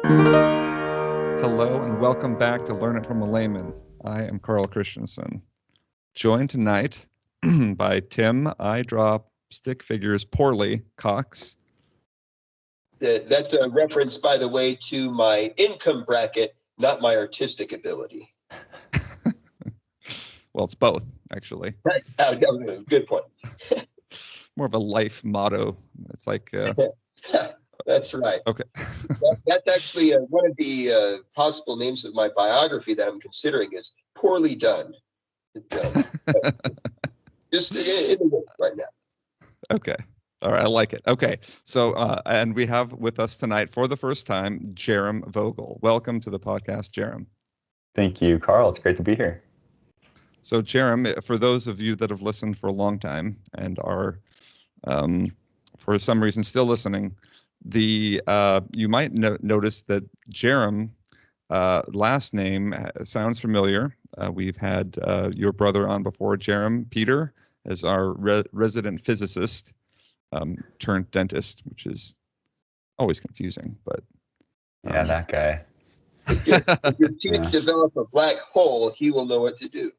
Hello and welcome back to Learn It from a Layman. I am Carl Christensen, joined tonight by Tim. I draw stick figures poorly, Cox. That's a reference, by the way, to my income bracket, not my artistic ability. Well, it's both, actually. Right. Good point. More of a life motto. It's like... That's right. Okay. That's actually one of the possible names of my biography that I'm considering is Poorly Done. Just in the works right now. Okay. All right. I like it. Okay. So, and we have with us tonight for the first time, Jarom Vogel. Welcome to the podcast, Jarom. Thank you, Carl. It's great to be here. So, Jarom, for those of you that have listened for a long time and are, for some reason, still listening, you might notice that Jarom last name sounds familiar. We've had your brother on before, Jarom Peter, as our resident physicist turned dentist, which is always confusing. But yeah, that guy. If your teeth develop a black hole, he will know what to do.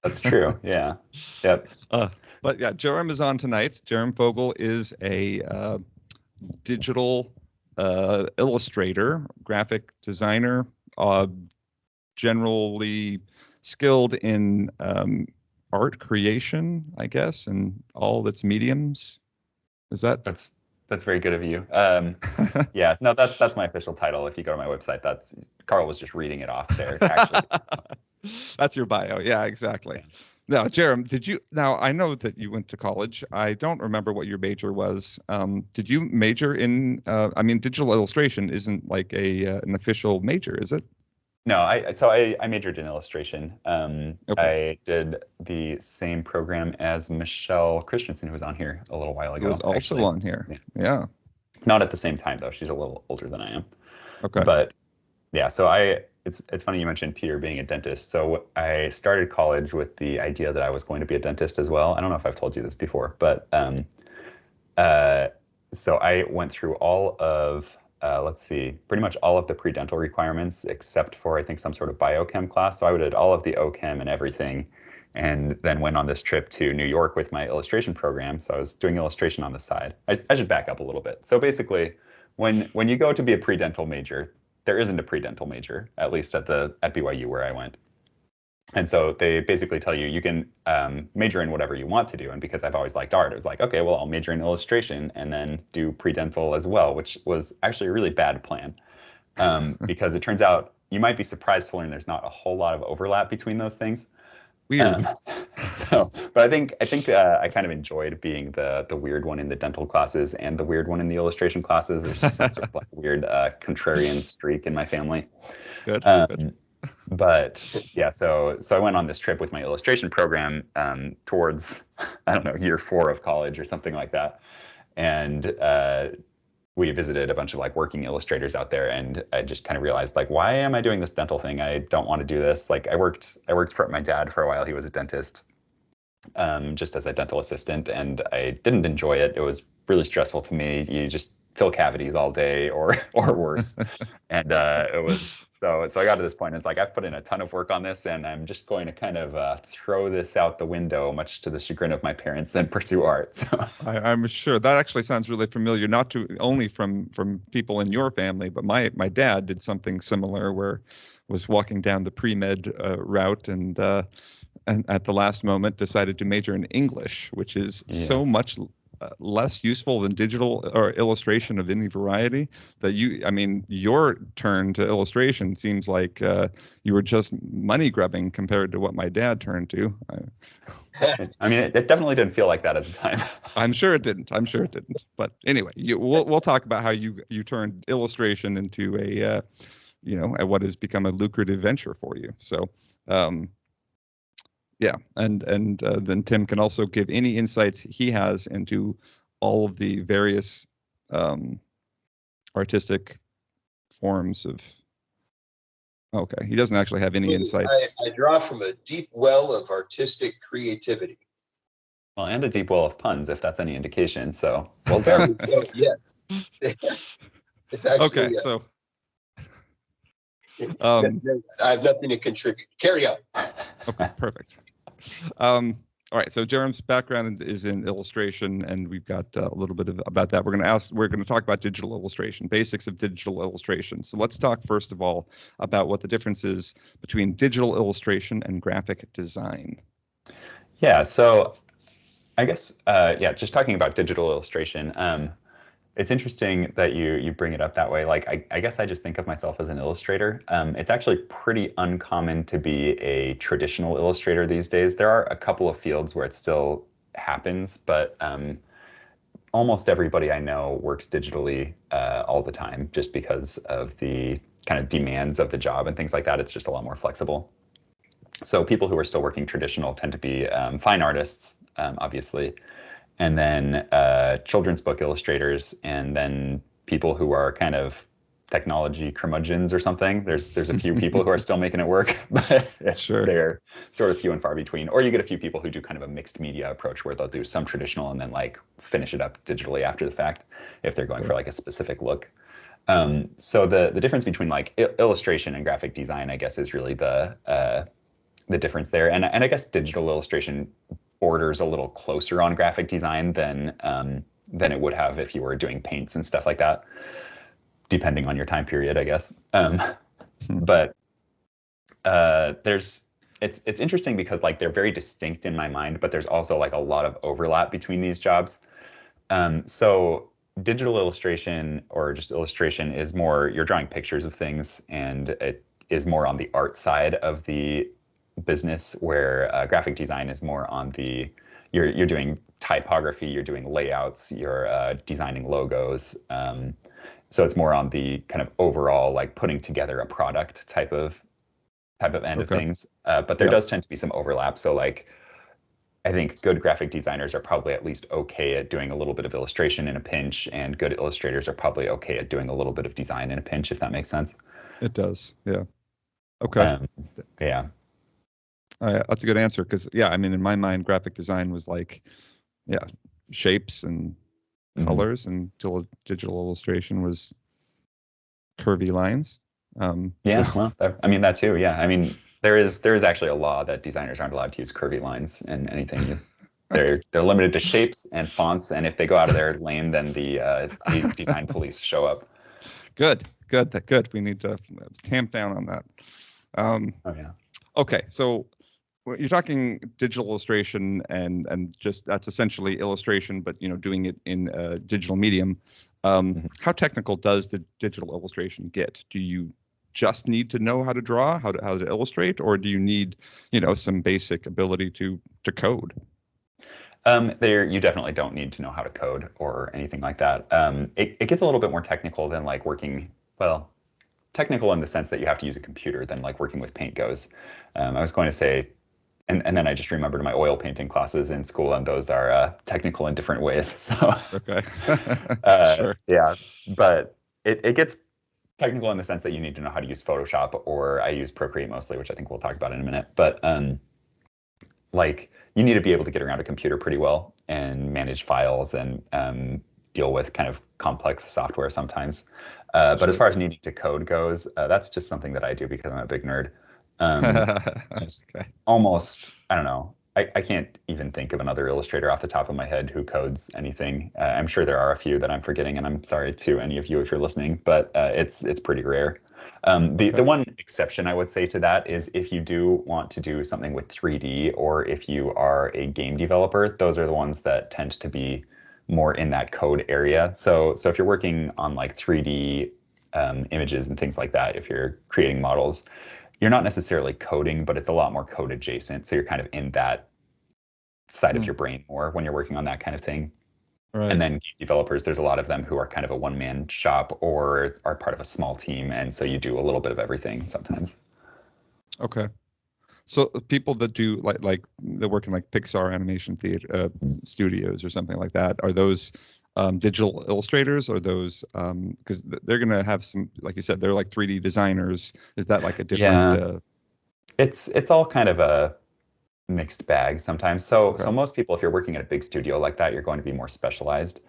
That's true. Yeah. Yep. But yeah, Jarom is on tonight. Jarom Vogel is a digital illustrator, graphic designer, generally skilled in art creation, I guess, and all its mediums. Is that? That's very good of you. Yeah, no, that's my official title. If you go to my website, that's Carl was just reading it off there. Actually, that's your bio. Yeah, exactly. Yeah. Now, Jarom, did you? Now I know that you went to college. I don't remember what your major was. Did you major in? I mean, digital illustration isn't like an official major, is it? No, I majored in illustration. Okay. I did the same program as Michelle Christensen, who was on here a little while ago. Who was also actually on here. Yeah. Not at the same time though. She's a little older than I am. Okay. But yeah, so it's funny you mentioned Peter being a dentist. So I started college with the idea that I was going to be a dentist as well. I don't know if I've told you this before, but so I went through all of pretty much all of the pre-dental requirements except for I think some sort of biochem class. So I did all of the OChem and everything, and then went on this trip to New York with my illustration program. So I was doing illustration on the side. I should back up a little bit. So basically, when you go to be a pre-dental major, there isn't a pre-dental major, at least at BYU where I went. And so they basically tell you can major in whatever you want to do. And because I've always liked art, it was like, okay, well, I'll major in illustration and then do pre-dental as well, which was actually a really bad plan because it turns out you might be surprised to learn there's not a whole lot of overlap between those things. Weird. But I think I kind of enjoyed being the weird one in the dental classes and the weird one in the illustration classes. There's just some sort of like weird contrarian streak in my family. Good. But yeah, so I went on this trip with my illustration program towards, I don't know, year 4 of college or something like that. And we visited a bunch of like working illustrators out there, and I just kind of realized like, why am I doing this dental thing? I don't want to do this. Like I worked for my dad for a while. He was a dentist, just as a dental assistant, and I didn't enjoy it. It was really stressful to me. You just fill cavities all day or worse. And it was so I got to this point. It's like I've put in a ton of work on this, and I'm just going to kind of throw this out the window, much to the chagrin of my parents, and pursue art. So I'm sure that actually sounds really familiar, not only from people in your family, but my dad did something similar, where was walking down the pre-med route and at the last moment decided to major in English, which is so much less useful than digital or illustration of any variety. That your turn to illustration seems like you were just money grubbing compared to what my dad turned to. I mean, it definitely didn't feel like that at the time. I'm sure it didn't. But anyway, we'll talk about how you turned illustration into a what has become a lucrative venture for you. So. Yeah, and then Tim can also give any insights he has into all of the various artistic forms of. Okay, he doesn't actually have any insights. I draw from a deep well of artistic creativity. Well, and a deep well of puns, if that's any indication. So, well, there we go. Yeah. Okay, so Um, I have nothing to contribute. Carry on. okay, perfect. All right, so Jarom's background is in illustration, and we've got a little bit about that. We're going to talk about digital illustration, basics of digital illustration. So let's talk first of all about what the difference is between digital illustration and graphic design. Yeah, so I guess, just talking about digital illustration, it's interesting that you bring it up that way. Like, I guess I just think of myself as an illustrator. It's actually pretty uncommon to be a traditional illustrator these days. There are a couple of fields where it still happens, but almost everybody I know works digitally all the time just because of the kind of demands of the job and things like that. It's just a lot more flexible. So people who are still working traditional tend to be fine artists, obviously, and then children's book illustrators, and then people who are kind of technology curmudgeons or something. There's a few people who are still making it work, but they're sort of few and far between. Or you get a few people who do kind of a mixed media approach where they'll do some traditional and then like finish it up digitally after the fact if they're going for like a specific look. So the difference between like illustration and graphic design, I guess, is really the difference there. And I guess digital illustration borders a little closer on graphic design than it would have if you were doing paints and stuff like that, depending on your time period, I guess. But it's interesting because like they're very distinct in my mind, but there's also like a lot of overlap between these jobs. So digital illustration or just illustration is more, you're drawing pictures of things, and it is more on the art side of the business, where graphic design is more on the, you're doing typography, you're doing layouts, you're designing logos. So it's more on the kind of overall like putting together a product type of end of things. But there does tend to be some overlap. So like I think good graphic designers are probably at least okay at doing a little bit of illustration in a pinch, and good illustrators are probably okay at doing a little bit of design in a pinch, if that makes sense. It does. Yeah. Okay. Yeah. That's a good answer, because I mean, in my mind, graphic design was like, shapes and colors, until digital illustration was curvy lines. Well, I mean that too. Yeah, I mean there is actually a law that designers aren't allowed to use curvy lines in anything. They're limited to shapes and fonts, and if they go out of their lane, then the design police show up. Good. We need to tamp down on that. Okay, so you're talking digital illustration, and just that's essentially illustration, but doing it in a digital medium. How technical does the digital illustration get? Do you just need to know how to draw, how to illustrate, or do you need some basic ability to code? You definitely don't need to know how to code or anything like that. It gets a little bit more technical than like working, well, technical in the sense that you have to use a computer than like working with paint goes. I was going to say, and then I just remembered my oil painting classes in school, and those are technical in different ways. So okay, sure. Yeah, but it gets technical in the sense that you need to know how to use Photoshop, or I use Procreate mostly, which I think we'll talk about in a minute. But like you need to be able to get around a computer pretty well and manage files and deal with kind of complex software sometimes. But as far as needing to code goes, that's just something that I do because I'm a big nerd. Okay. Almost, I don't know. I can't even think of another illustrator off the top of my head who codes anything. I'm sure there are a few that I'm forgetting, and I'm sorry to any of you if you're listening, but it's pretty rare. The one exception I would say to that is if you do want to do something with 3D, or if you are a game developer, those are the ones that tend to be more in that code area. So if you're working on like 3D images and things like that, if you're creating models, you're not necessarily coding, but it's a lot more code adjacent. So you're kind of in that side of your brain more when you're working on that kind of thing. Right. And then game developers, there's a lot of them who are kind of a one-man shop or are part of a small team. And so you do a little bit of everything sometimes. Okay. So people that do like they work in like Pixar animation theater studios or something like that, are those digital illustrators, or those because they're going to have some, like you said, they're like 3D designers. Is that like a different? It's all kind of a mixed bag sometimes. So most people, if you're working at a big studio like that, you're going to be more specialized.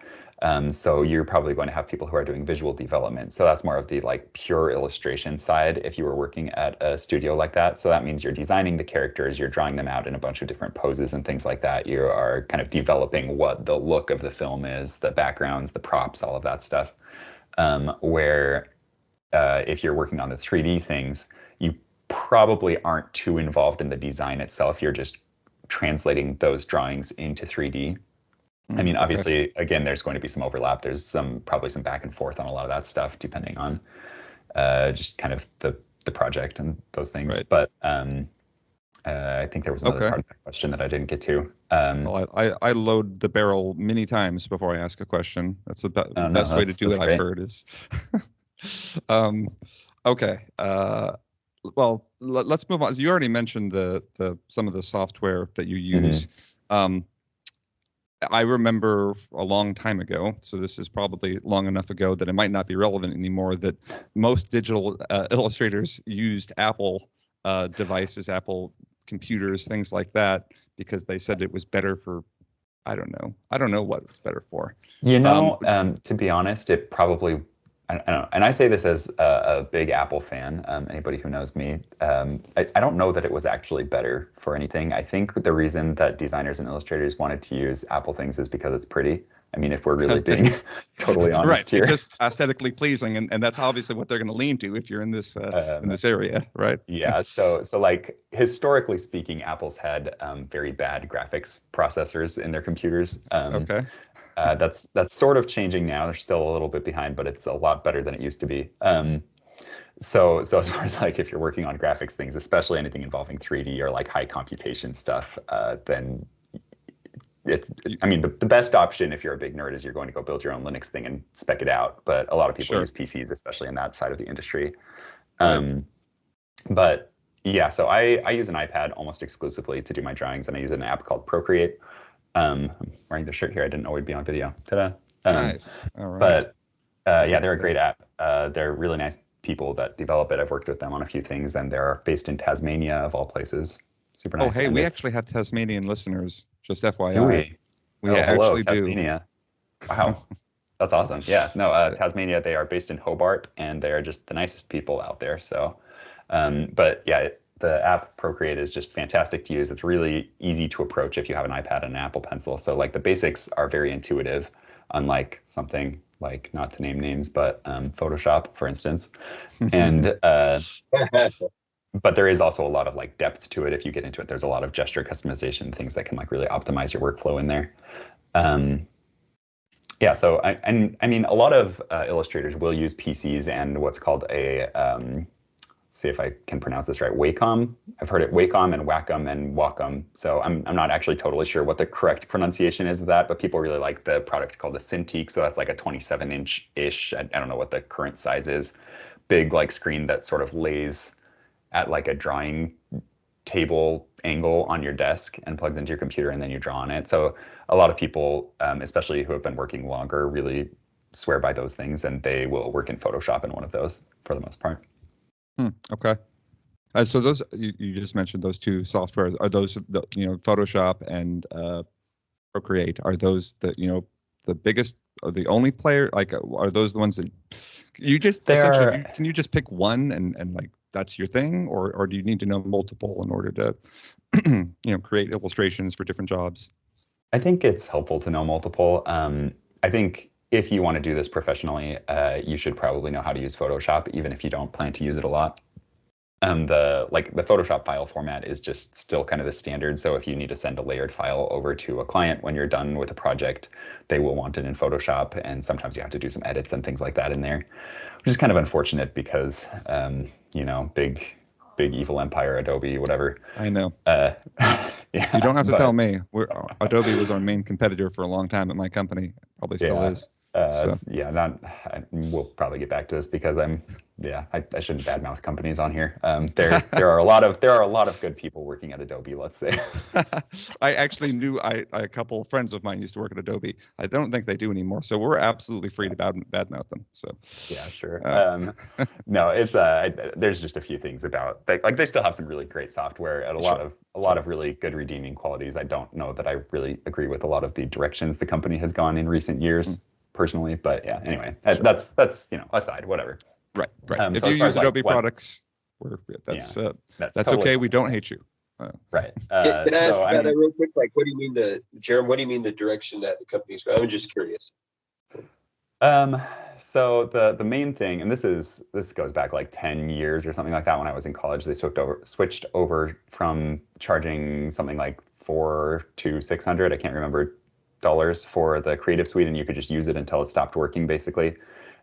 So you're probably going to have people who are doing visual development. So that's more of the like pure illustration side if you were working at a studio like that. So that means you're designing the characters, you're drawing them out in a bunch of different poses and things like that. You are kind of developing what the look of the film is, the backgrounds, the props, all of that stuff. Where if you're working on the 3D things, you probably aren't too involved in the design itself. You're just translating those drawings into 3D. I mean, obviously, again, there's going to be some overlap. There's probably some back and forth on a lot of that stuff, depending on just kind of the project and those things. Right. But I think there was another part of that question that I didn't get to. Well, I load the barrel many times before I ask a question. That's the best way to do it, I've heard, is. Okay. Well, let's move on. You already mentioned some of the software that you use. I remember a long time ago, so this is probably long enough ago that it might not be relevant anymore, that most digital illustrators used Apple devices, Apple computers, things like that, because they said it was better for, I don't know what it's better for. To be honest, it probably, I don't know, and I say this as a big Apple fan. Anybody who knows me, I don't know that it was actually better for anything. I think the reason that designers and illustrators wanted to use Apple things is because it's pretty. I mean, if we're really being totally honest right. here, it's just aesthetically pleasing, and that's obviously what they're going to lean to if you're in this area, right? Yeah. So like historically speaking, Apple's had very bad graphics processors in their computers. Okay. That's sort of changing now. They're still a little bit behind, but it's a lot better than it used to be. So as far as like if you're working on graphics things, especially anything involving 3D or like high computation stuff, then the best option if you're a big nerd is you're going to go build your own Linux thing and spec it out. But a lot of people use PCs, especially in that side of the industry. Right. But yeah, so I use an iPad almost exclusively to do my drawings, and I use an app called Procreate. I'm wearing the shirt here. I didn't know we'd be on video. Ta-da. Nice. All right. But yeah, they're a great app. They're really nice people that develop it. I've worked with them on a few things, and they're based in Tasmania, of all places. Super nice. Oh, hey, we actually have Tasmanian listeners, just FYI. Do we? We actually do. Tasmania. Wow. That's awesome. Yeah, no, Tasmania, they are based in Hobart, and they're just the nicest people out there. So, but yeah, the app Procreate is just fantastic to use. It's really easy to approach if you have an iPad and an Apple Pencil. So like the basics are very intuitive, unlike something like, not to name names, but Photoshop, for instance. And but there is also a lot of like depth to it. If you get into it, there's a lot of gesture customization, things that can like really optimize your workflow in there. Yeah, so I mean, a lot of illustrators will use PCs and what's called a see if I can pronounce this right, Wacom. I've heard it Wacom and Wacom and Wacom. So I'm not actually totally sure what the correct pronunciation is of that, but people really like the product called the Cintiq. So that's like a 27-inch-ish. I don't know what the current size is. Big like screen that sort of lays at like a drawing table angle on your desk and plugs into your computer, and then you draw on it. So a lot of people, especially who have been working longer, really swear by those things, and they will work in Photoshop in one of those for the most part. Okay. So those you just mentioned those two softwares. Are those Photoshop and Procreate? Are those the biggest or the only player? Like, are those the ones that you just essentially? Can you just pick one and like that's your thing, or do you need to know multiple in order to create illustrations for different jobs? I think it's helpful to know multiple. I think if you want to do this professionally, you should probably know how to use Photoshop, even if you don't plan to use it a lot. The Photoshop file format is just still kind of the standard. So if you need to send a layered file over to a client when you're done with a project, they will want it in Photoshop. And sometimes you have to do some edits and things like that in there, which is kind of unfortunate because, big evil empire, Adobe, whatever. I know. Yeah, you don't have to tell me. Adobe was our main competitor for a long time at my company. Probably still is. We'll probably get back to this because I shouldn't badmouth companies on here. There are a lot of good people working at Adobe, let's say. I actually knew a couple of friends of mine used to work at Adobe. I don't think they do anymore, so we're absolutely free to badmouth them. So yeah, sure. No, it's there's just a few things about they still have some really great software and a lot of really good redeeming qualities. I don't know that I really agree with a lot of the directions the company has gone in recent years. personally, but yeah, anyway, Sure. that's aside, whatever. Right. If So you as far use as like Adobe products, that's that's that's totally okay. fine. We don't hate you. Right. Can I ask So I about mean, that real quick? Like, what do you mean Jarom, what do you mean the direction that the company's going? I'm just curious. so the main thing, and this goes back like 10 years or something like that. When I was in college, they switched over from charging something like $400 to $600, I can't remember, dollars for the Creative Suite, and you could just use it until it stopped working, basically.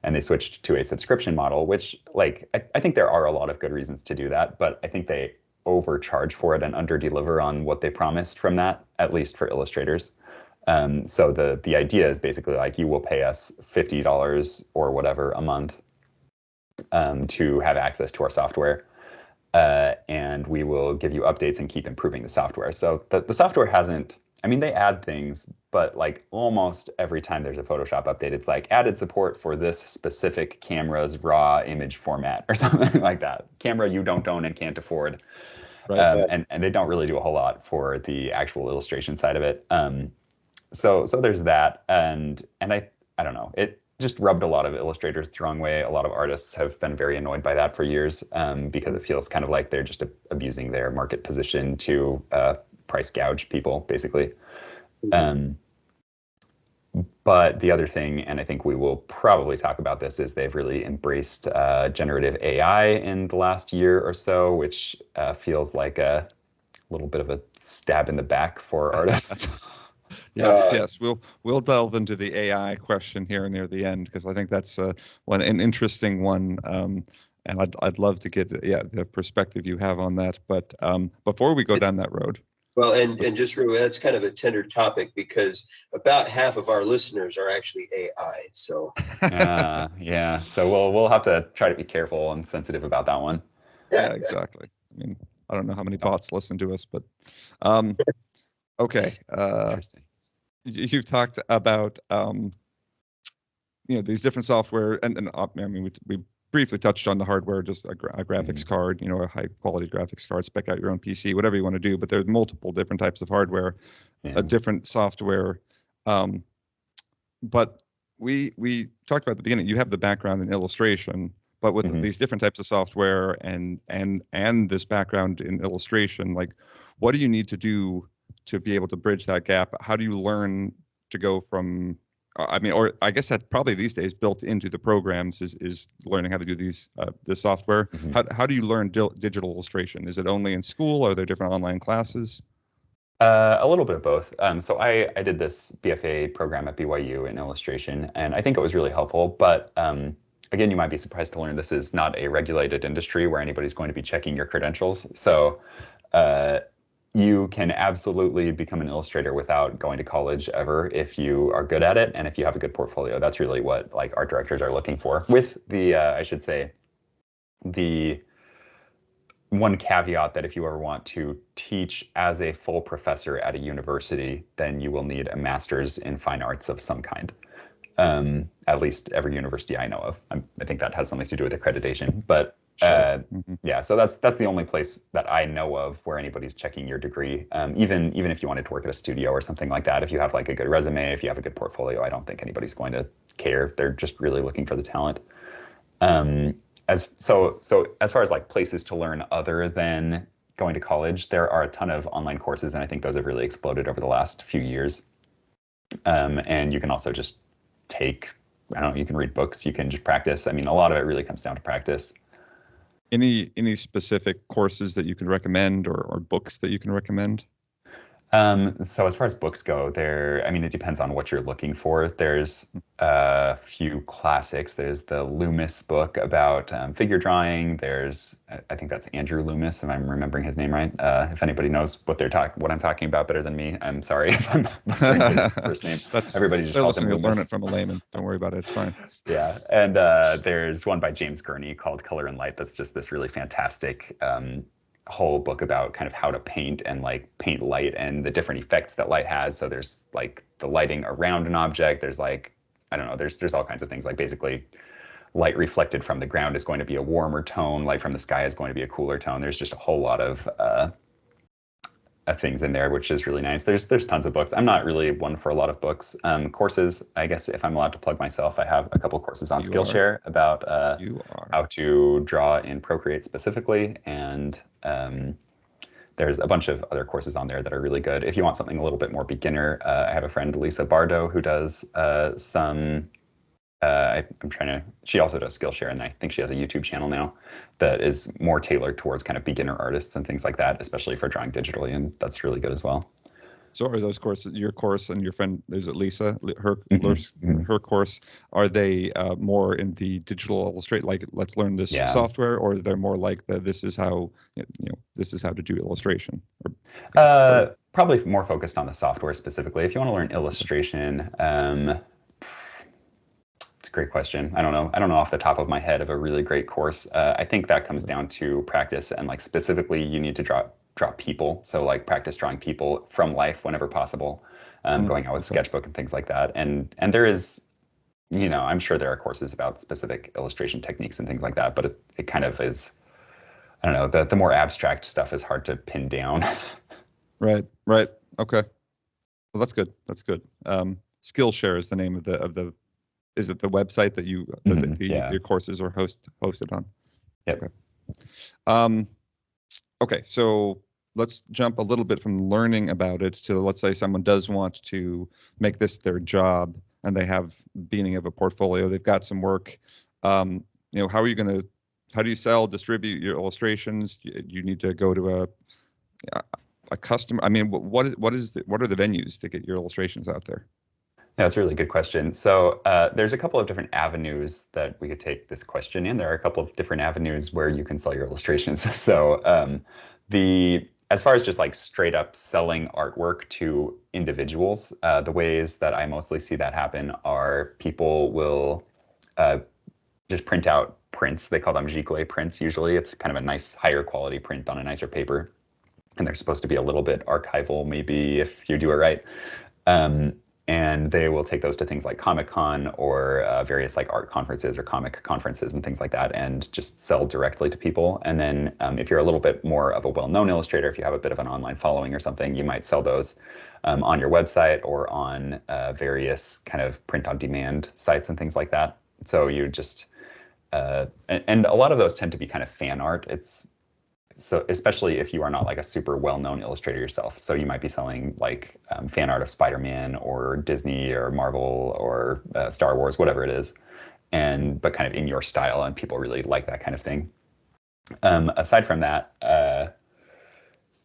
And they switched to a subscription model, which like I think there are a lot of good reasons to do that, but I think they overcharge for it and underdeliver on what they promised from that, at least for illustrators. So the idea is basically like you will pay us $50 or whatever a month to have access to our software, and we will give you updates and keep improving the software. So the software hasn't. I mean, they add things, but like almost every time there's a Photoshop update, it's like added support for this specific camera's raw image format or something like that. Camera you don't own and can't afford. Right. And they don't really do a whole lot for the actual illustration side of it. So there's that, and I don't know, it just rubbed a lot of illustrators the wrong way. A lot of artists have been very annoyed by that for years, because it feels kind of like they're just abusing their market position to price gouge people, basically. But the other thing, and I think we will probably talk about this, is they've really embraced generative AI in the last year or so, which feels like a little bit of a stab in the back for artists. Yes. We'll delve into the AI question here near the end, because I think that's an interesting one, and I'd love to get the perspective you have on that. But before we go down that road, well, and just really, that's kind of a tender topic because about half of our listeners are actually AI. So yeah, so we'll have to try to be careful and sensitive about that one. Yeah, exactly. I mean, I don't know how many bots listen to us, but okay. Interesting. You've talked about these different software, and I mean, we briefly touched on the hardware, just a graphics card, a high quality graphics card, spec out your own PC, whatever you want to do. But there's multiple different types of hardware, different software. But we talked about at the beginning, you have the background in illustration, but with these different types of software and this background in illustration, like, what do you need to do to be able to bridge that gap? How do you learn to go from, I mean, or I guess that probably these days built into the programs is learning how to do this software. How do you learn digital illustration? Is it only in school? Are there different online classes? A little bit of both. So I did this BFA program at BYU in illustration, and I think it was really helpful. But again, you might be surprised to learn this is not a regulated industry where anybody's going to be checking your credentials. So you can absolutely become an illustrator without going to college ever if you are good at it and if you have a good portfolio. That's really what like art directors are looking for. With the I should say, the one caveat that if you ever want to teach as a full professor at a university, then you will need a master's in fine arts of some kind. At least every university I know of. I think that has something to do with accreditation. But yeah, so that's the only place that I know of where anybody's checking your degree. Even if you wanted to work at a studio or something like that, if you have like a good resume, if you have a good portfolio, I don't think anybody's going to care. They're just really looking for the talent. As far as like places to learn other than going to college, there are a ton of online courses, and I think those have really exploded over the last few years. And you can also just take, I don't know, you can read books, you can just practice. I mean, a lot of it really comes down to practice. Any specific courses that you can recommend or books that you can recommend? So as far as books go, I mean, it depends on what you're looking for. There's a few classics. There's the Loomis book about figure drawing. There's, I think that's Andrew Loomis, if I'm remembering his name right. If anybody knows what I'm talking about better than me, I'm sorry if I'm butchering his first name. Everybody just calls him Loomis. You'll learn it from a layman. Don't worry about it. It's fine. Yeah, and there's one by James Gurney called Color and Light. That's just this really fantastic whole book about kind of how to paint and like paint light and the different effects that light has. So there's like the lighting around an object. There's like, I don't know, there's all kinds of things. Like basically light reflected from the ground is going to be a warmer tone. Light from the sky is going to be a cooler tone. There's just a whole lot of things in there, which is really nice. There's tons of books. I'm not really one for a lot of books. Courses, I guess if I'm allowed to plug myself, I have a couple courses on Skillshare about how to draw in Procreate specifically, and there's a bunch of other courses on there that are really good. If you want something a little bit more beginner, I have a friend, Lisa Bardo, who does some. She also does Skillshare, and I think she has a YouTube channel now that is more tailored towards kind of beginner artists and things like that, especially for drawing digitally, and that's really good as well. So are those courses, your course and your friend, is it Lisa, her course, are they more in the digital illustrate, like let's learn this software, or is there more like this is how, this is how to do illustration? Probably more focused on the software specifically. If you want to learn illustration, it's a great question. I don't know off the top of my head of a really great course. I think that comes down to practice, and like specifically you need to draw people. So like practice drawing people from life whenever possible, going out with sketchbook and things like that. And there is, I'm sure there are courses about specific illustration techniques and things like that, but it kind of is, I don't know, the more abstract stuff is hard to pin down. Right. Okay. Well, that's good. Skillshare is the name of the is it the website that your courses are hosted on? Yep. Okay. Okay, so let's jump a little bit from learning about it to, let's say someone does want to make this their job and they have beginning of a portfolio, they've got some work. How do you sell, distribute your illustrations? You need to go to a customer. I mean, what are the venues to get your illustrations out there? Yeah, that's a really good question. So there's a couple of different avenues that we could take this question in. There are a couple of different avenues where you can sell your illustrations. So as far as just like straight up selling artwork to individuals, the ways that I mostly see that happen are people will just print out prints. They call them giclée prints usually. It's kind of a nice higher quality print on a nicer paper. And they're supposed to be a little bit archival, maybe, if you do it right. And they will take those to things like Comic-Con or various like art conferences or comic conferences and things like that, and just sell directly to people. And then if you're a little bit more of a well-known illustrator, if you have a bit of an online following or something, you might sell those on your website or on various kind of print-on-demand sites and things like that. So you just, and a lot of those tend to be kind of fan art. So especially if you are not like a super well-known illustrator yourself. So you might be selling like fan art of Spider-Man or Disney or Marvel or Star Wars, whatever it is, but kind of in your style, and people really like that kind of thing. Aside from that,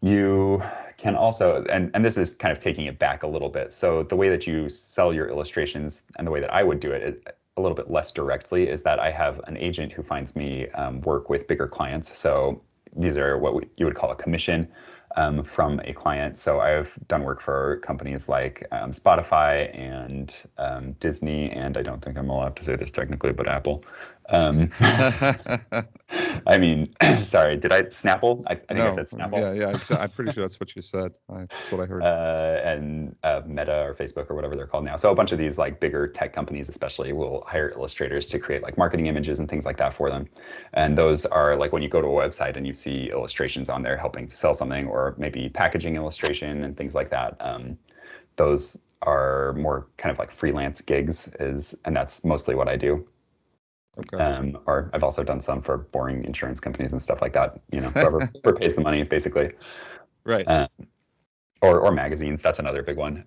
you can also, and this is kind of taking it back a little bit. So the way that you sell your illustrations and the way that I would do it a little bit less directly is that I have an agent who finds me work with bigger clients. So these are what you would call a commission from a client. So I've done work for companies like Spotify and Disney, and I don't think I'm allowed to say this technically, but Apple. I mean, sorry, did I Snapple? I think I said Snapple. Yeah, I'm pretty sure that's what you said. That's what I heard. And Meta or Facebook or whatever they're called now. So a bunch of these like bigger tech companies especially will hire illustrators to create like marketing images and things like that for them. And those are like when you go to a website and you see illustrations on there helping to sell something, or maybe packaging illustration and things like that. Those are more kind of like freelance gigs, and that's mostly what I do. Okay. Or I've also done some for boring insurance companies and stuff like that. Whoever pays the money, basically. Right. Or magazines. That's another big one.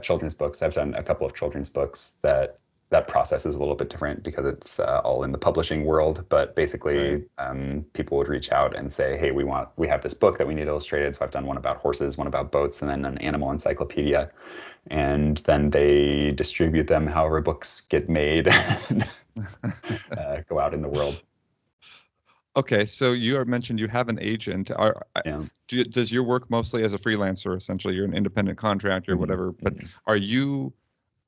Children's books. I've done a couple of children's books. That process is a little bit different because it's all in the publishing world. But basically, people would reach out and say, "Hey, we have this book that we need illustrated." So I've done one about horses, one about boats, and then an animal encyclopedia. And then they distribute them however books get made, go out in the world. Okay, so you mentioned you have an agent. Does your work mostly as a freelancer? Essentially, you're an independent contractor, whatever. But are you?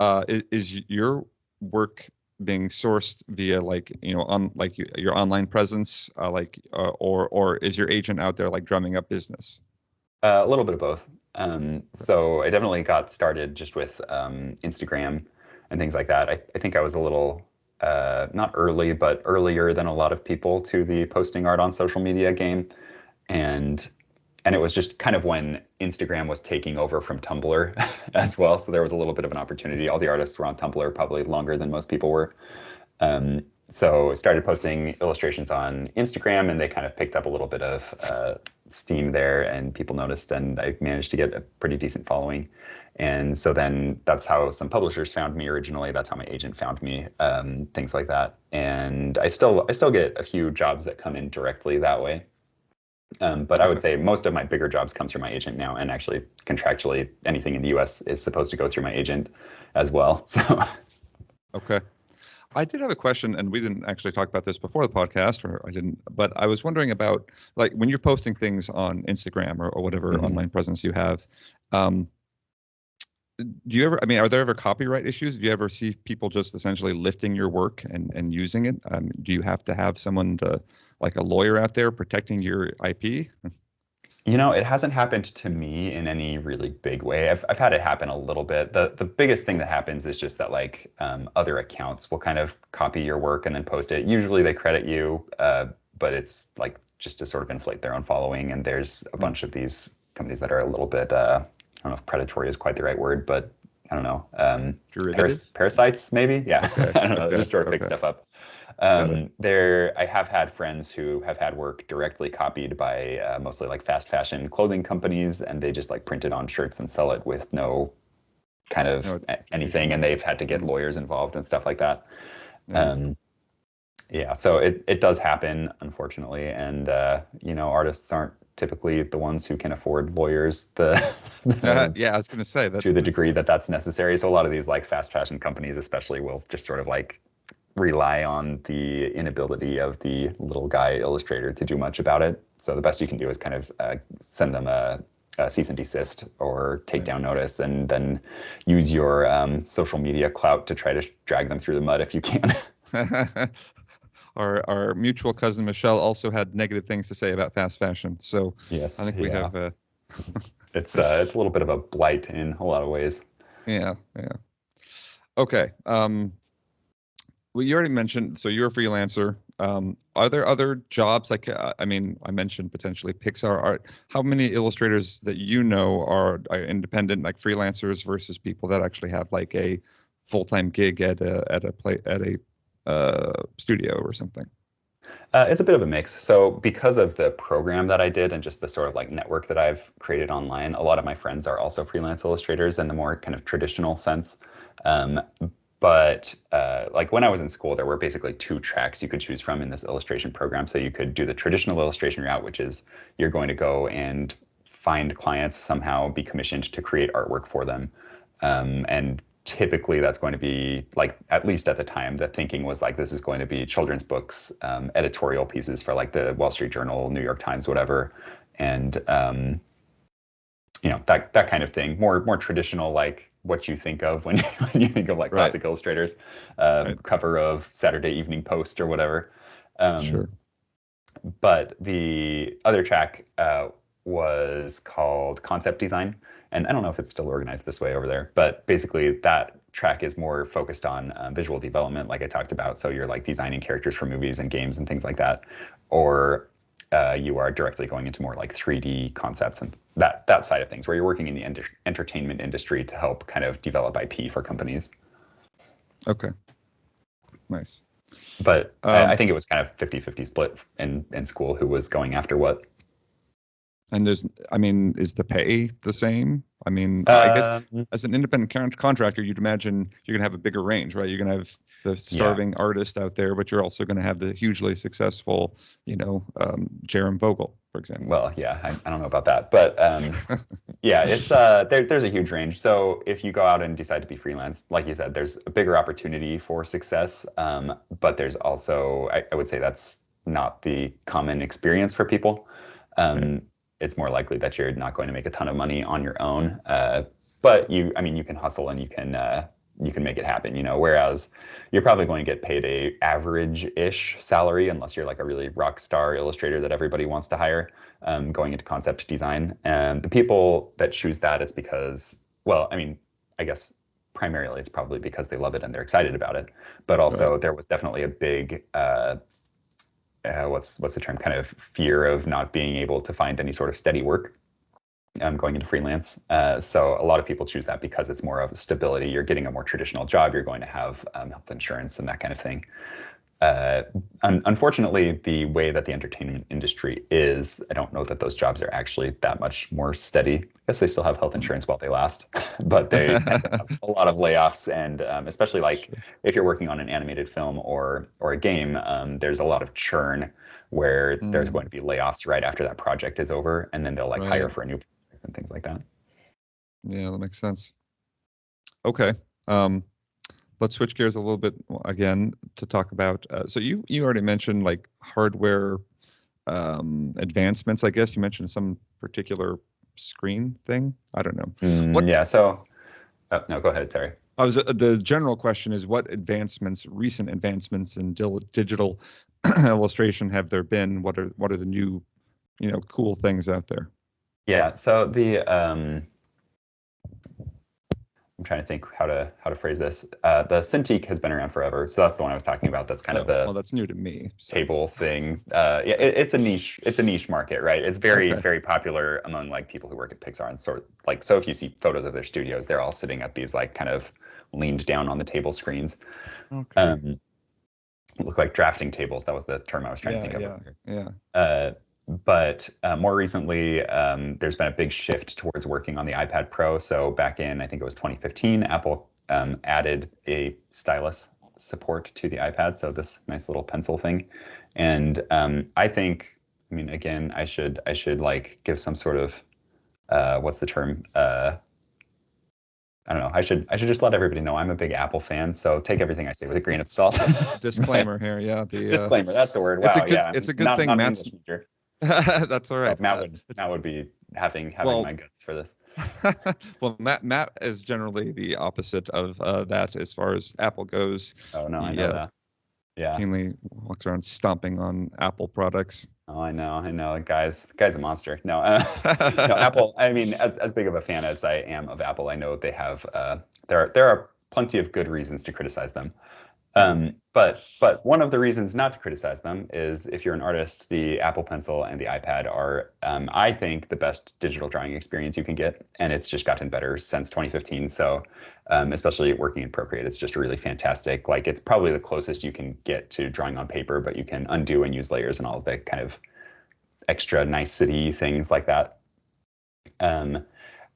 Is your work being sourced via your online presence, or is your agent out there like drumming up business? A little bit of both. So I definitely got started just with Instagram and things like that. I think I was a little, not early, but earlier than a lot of people to the posting art on social media game. And and it was just kind of when Instagram was taking over from Tumblr as well. So there was a little bit of an opportunity. All the artists were on Tumblr probably longer than most people were. So I started posting illustrations on Instagram, and they kind of picked up a little bit of steam there, and people noticed, and I managed to get a pretty decent following. And so then that's how some publishers found me originally. That's how my agent found me, things like that. And I still get a few jobs that come in directly that way. But I would say most of my bigger jobs comes through my agent now, and actually contractually anything in the US is supposed to go through my agent as well. So Okay. I did have a question, and we didn't actually talk about this before the podcast, or I didn't, but I was wondering about, like, when you're posting things on Instagram or whatever online presence you have, do you ever, I mean, are there ever copyright issues? Do you ever see people just essentially lifting your work and using it? Do you have to have someone like a lawyer out there protecting your IP? it hasn't happened to me in any really big way. I've had it happen a little bit. The biggest thing that happens is just that like other accounts will kind of copy your work and then post it. Usually they credit you, but it's like just to sort of inflate their own following. And there's a bunch of these companies that are a little bit, I don't know if predatory is quite the right word, but I don't know, parasites maybe? Yeah, Okay. I don't know, Okay. just sort of pick stuff up. I have had friends who have had work directly copied by mostly like fast fashion clothing companies, and they just like print it on shirts and sell it with no kind of anything, and they've had to get lawyers involved and stuff like that. So it does happen, unfortunately, and artists aren't typically the ones who can afford lawyers Yeah, I was going to say that to the degree that that's necessary. So a lot of these like fast fashion companies especially will just sort of like rely on the inability of the little guy illustrator to do much about it. So the best you can do is kind of send them a cease and desist or takedown notice, and then use your social media clout to try to drag them through the mud if you can. Our mutual cousin Michelle also had negative things to say about fast fashion. So yes, I think we have it's a little bit of a blight in a lot of ways. Yeah. Okay. Well, you already mentioned, so you're a freelancer. Are there other jobs like, I mean, I mentioned potentially Pixar art. How many illustrators that you know are independent, like freelancers, versus people that actually have like a full-time gig at a studio or something? It's a bit of a mix. So because of the program that I did and just the sort of like network that I've created online, a lot of my friends are also freelance illustrators in the more kind of traditional sense. But like when I was in school, there were basically two tracks you could choose from in this illustration program. So you could do the traditional illustration route, which is you're going to go and find clients, somehow be commissioned to create artwork for them. And typically that's going to be like, at least at the time, the thinking was like, this is going to be children's books, editorial pieces for like the Wall Street Journal, New York Times, whatever. And that kind of thing, more traditional, like what you think of when you think of like classic illustrators, cover of Saturday Evening Post or whatever. Sure. But the other track was called concept design. And I don't know if it's still organized this way over there, but basically that track is more focused on visual development, like I talked about. So you're like designing characters for movies and games and things like that. Or you are directly going into more like 3D concepts and that side of things, where you're working in the entertainment industry to help kind of develop IP for companies. Okay. Nice. But I think it was kind of 50-50 split in school who was going after what. And is the pay the same? I mean, I guess as an independent contractor, you'd imagine you're going to have a bigger range, right? You're going to have the starving artist out there, but you're also going to have the hugely successful, Jarom Vogel, for example. Well, yeah, I don't know about that, but yeah, it's there's a huge range. So if you go out and decide to be freelance, like you said, there's a bigger opportunity for success, but there's also, I would say that's not the common experience for people. It's more likely that you're not going to make a ton of money on your own, but you can hustle and you can make it happen, whereas you're probably going to get paid a average-ish salary unless you're like a really rock star illustrator that everybody wants to hire, going into concept design. And the people that choose that, it's because, well, I guess primarily it's probably because they love it and they're excited about it, but also there was definitely a big what's the term, kind of fear of not being able to find any sort of steady work going into freelance. So a lot of people choose that because it's more of stability. You're getting a more traditional job. You're going to have health insurance and that kind of thing. Unfortunately, the way that the entertainment industry is, I don't know that those jobs are actually that much more steady. I guess they still have health insurance while they last, but they tend to have a lot of layoffs. And especially like if you're working on an animated film or a game, there's a lot of churn where there's going to be layoffs right after that project is over, and then they'll like hire for a new project and things like that. Yeah, that makes sense. Okay. Let's switch gears a little bit again to talk about. So you already mentioned like hardware advancements. I guess you mentioned some particular screen thing. I don't know. Yeah. So no, go ahead, Terry. The general question is, what recent advancements in digital illustration have there been? What are the new, cool things out there? Yeah. So I'm trying to think how to phrase this. The Cintiq has been around forever, so that's the one I was talking about. That's kind of the that's new to me. Table thing. Yeah, it's a niche market, right? It's very popular among like people who work at Pixar and so if you see photos of their studios, they're all sitting at these like kind of leaned down on the table screens. Okay. Look like drafting tables. That was the term I was trying to think of. Yeah. But more recently, there's been a big shift towards working on the iPad Pro. So back in, I think it was 2015, Apple added a stylus support to the iPad. So this nice little pencil thing. And I mean, again, I should like give some sort of, what's the term? I don't know. I should just let everybody know I'm a big Apple fan. So take everything I say with a grain of salt. Disclaimer here. Yeah. Disclaimer. That's the word. Wow. It's a good thing Matt's. That's all right. Matt would be having my guts for this. Well, Matt is generally the opposite of that as far as Apple goes. Oh no, I know that. Yeah. Keenly walks around stomping on Apple products. Oh, I know. Guy's a monster. No, no, Apple. I mean, as big of a fan as I am of Apple, I know they have. There are plenty of good reasons to criticize them. But one of the reasons not to criticize them is if you're an artist, the Apple Pencil and the iPad are, I think, the best digital drawing experience you can get, and it's just gotten better since 2015. So, especially working in Procreate, it's just really fantastic. Like it's probably the closest you can get to drawing on paper, but you can undo and use layers and all of the kind of extra nicety things like that.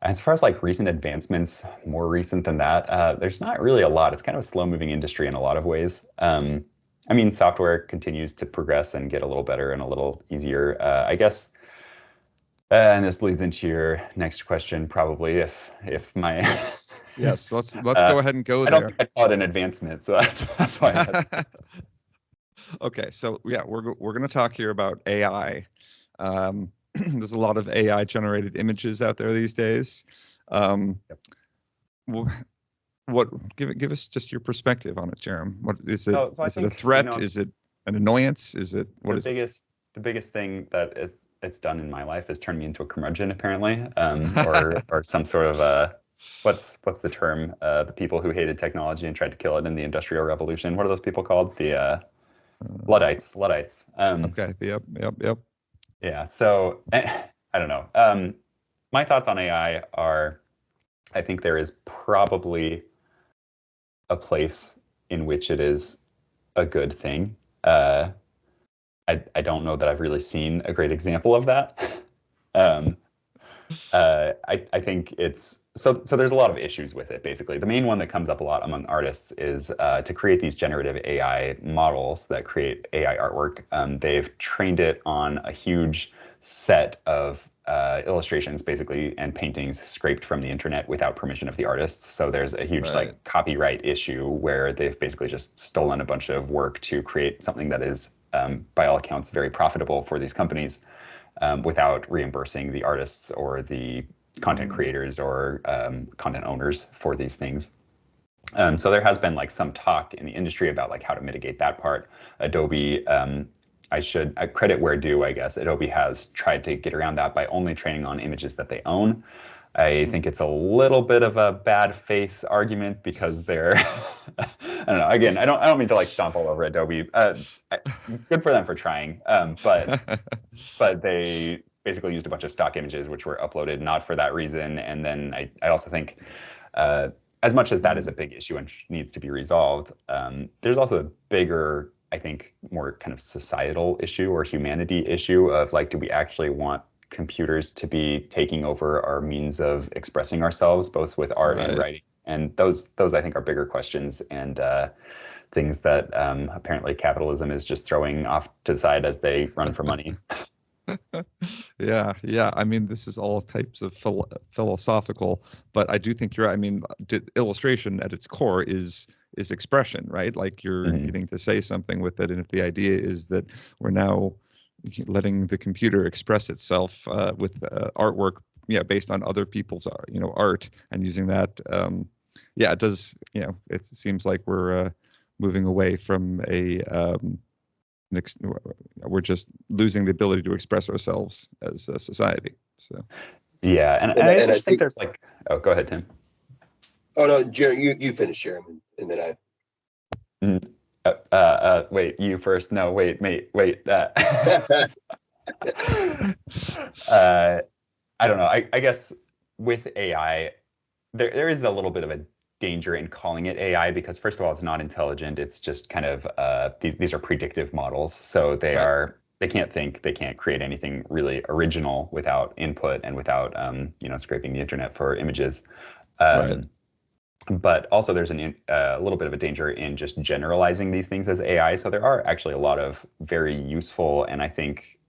As far as like recent advancements, more recent than that, there's not really a lot. It's kind of a slow-moving industry in a lot of ways. I mean, software continues to progress and get a little better and a little easier, I guess. And this leads into your next question, probably, if my yes, let's go ahead and go there. I don't think I call it an advancement, so that's why. Okay, so yeah, we're going to talk here about AI. There's a lot of AI generated images out there these days. Give us just your perspective on it, Jarom. What is it? Is it a threat? Is it an annoyance? Is it the biggest thing that it's done in my life is turn me into a curmudgeon, apparently, or some sort of what's the term? The people who hated technology and tried to kill it in the Industrial Revolution. What are those people called? The Luddites. Okay. Yep. Yeah, so I don't know. My thoughts on AI are, I think there is probably a place in which it is a good thing. I don't know that I've really seen a great example of that. I think it's so there's a lot of issues with it. Basically, the main one that comes up a lot among artists is to create these generative AI models that create AI artwork. They've trained it on a huge set of illustrations, basically, and paintings scraped from the internet without permission of the artists. So there's a huge like copyright issue where they've basically just stolen a bunch of work to create something that is, by all accounts, very profitable for these companies. Without reimbursing the artists or the content creators or content owners for these things. So there has been like some talk in the industry about like how to mitigate that part. Adobe, I should credit where due, I guess. Adobe has tried to get around that by only training on images that they own. I think it's a little bit of a bad faith argument because they're, I don't know. Again, I don't mean to like stomp all over Adobe. Good for them for trying, but they basically used a bunch of stock images which were uploaded not for that reason. And then I also think, as much as that is a big issue and needs to be resolved, there's also a bigger, I think, more kind of societal issue or humanity issue of like, do we actually want computers to be taking over our means of expressing ourselves, both with art and writing? And those I think are bigger questions, and things that apparently capitalism is just throwing off to the side as they run for money. Yeah. I mean, this is all types of philosophical, but I do think you're right. I mean, illustration at its core is expression, right? Like you're getting to say something with it, and if the idea is that we're now letting the computer express itself with artwork, based on other people's art, and using that, it does. It seems like we're moving away from we're just losing the ability to express ourselves as a society. So yeah, and I just think there's like, oh, go ahead, Tim. Oh no, Jerry, you finish, Jarom, and then wait, you first. No, wait. I don't know. I guess with AI, there is a little bit of a danger in calling it AI because, first of all, it's not intelligent. It's just kind of these are predictive models, so they can't think, they can't create anything really original without input and without scraping the internet for images. But also there's a little bit of a danger in just generalizing these things as AI. So there are actually a lot of very useful and I think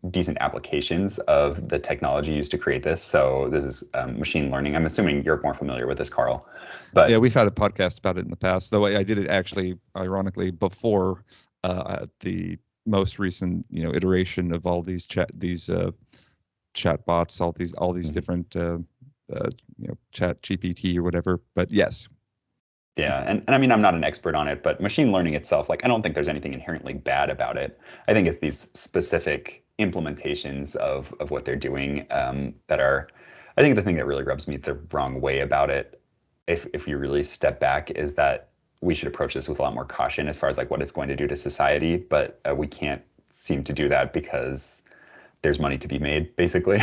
decent applications of the technology used to create this. So this is machine learning. I'm assuming you're more familiar with this, Carl. But yeah, we've had a podcast about it in the past, though I did it actually, ironically, before the most recent iteration of all these chat bots, all these different chat GPT or whatever. But yes. Yeah, and I mean, I'm not an expert on it, but machine learning itself, like, I don't think there's anything inherently bad about it. I think it's these specific implementations of what they're doing that are, I think the thing that really rubs me the wrong way about it, if you really step back, is that we should approach this with a lot more caution as far as like what it's going to do to society, but we can't seem to do that because there's money to be made, basically.